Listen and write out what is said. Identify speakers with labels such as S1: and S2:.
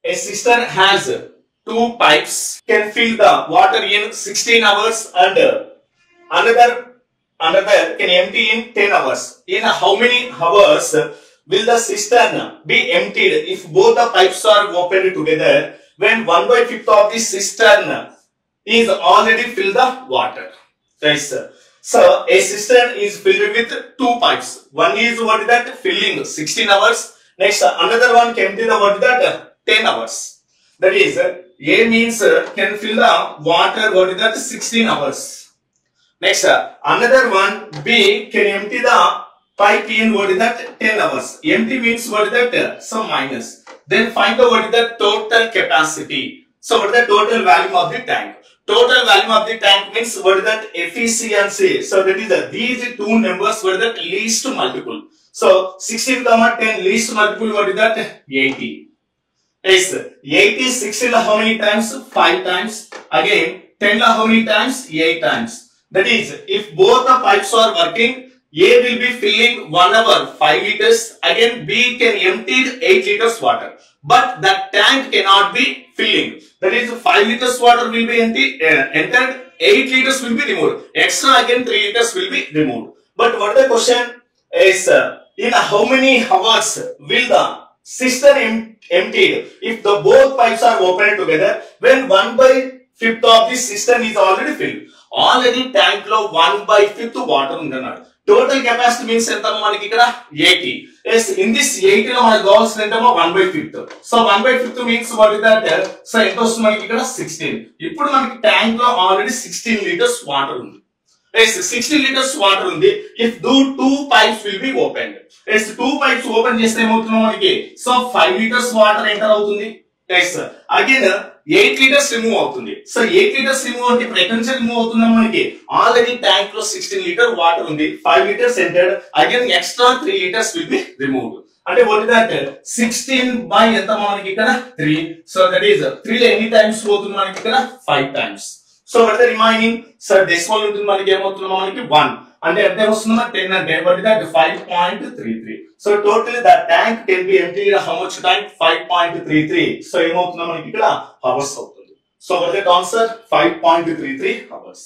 S1: A cistern has two pipes, can fill the water in 16 hours and another can empty in 10 hours. In how many hours will the cistern be emptied if both the pipes are opened together when 1/5 of the cistern is already filled the water? Yes. So a cistern is filled with two pipes. One is what is that filling 16 hours. Next another one can empty the what is that 10 hours. That is A means can fill the water what is that 16 hours. Next another one B can empty the pipe in what is that 10 hours. Empty means what is that some minus. Then find the what is the total capacity. So what is the total volume of the tank? Total volume of the tank means what is that efficiency. So that is these two numbers were that least multiple. So 16, 10 least multiple what is that 80. Yes, 80 16 how many times? 5 times. Again 10 how many times? 8 times. That is if both the pipes are working, A will be filling 1 hour 5 liters. Again B can empty 8 liters water. But that tank cannot be filling. That is 5 liters water will be entered, 8 liters will be removed. Extra again 3 liters will be removed. But what the question is, in how many hours will the cistern emptied if the both pipes are opened together when 1/5 of the cistern is already filled? Already tank lo 1/5 water undannadu. Total capacity means ఎంత మనకి ఇక్కడ 80. Yes, in this 80 లో మనకు కావాల్సిన ఎంత 1/5. So 1/5 means what is that? So ఎంత వస్తుంది మనకి ఇక్కడ 16. ఇప్పుడు మనకి ట్యాంక్ లో ఆల్రెడీ 16 లీటర్స్ వాటర్ ఉంది. Yes, 16 liters water ఉంది. If two pipes will be opened. Yes, two pipes open చేస్తే ఏమవుతుంది మనకి? So 5 liters water ఎంటర్ అవుతుంది. Yes, again 8 liters remove అవుతుంది. So 8 liters remove అంటే ఇప్పుడు ఎక్కడి నుంచి రిమూవ్ అవుతుందా మనకి? ఆల్రెడీ ట్యాంక్ లో 16 లీటర్ వాటర్ ఉంది. 5 liters entered. Again extra 3 liters will be removed. అంటే what is that? 16 by ఎంత మనకి ఇక్కడ 3. So that is 3 ఎన్ని టైమ్స్ పోతుంది మనకి ఇక్కడ 5 times. So what is the remaining? So decimal ఉంటుంది మనకి ఏమవుతుంది మనకి 1. అంటే ఎంత వస్తుందా 10 అంటే what is that? 5.33. So totally the tank can be emptied how much time? 5.33. So ఏమవుతుందా మనకి ఇక్కడ hours అవుతుంది. So what is the answer? 5.33 hours.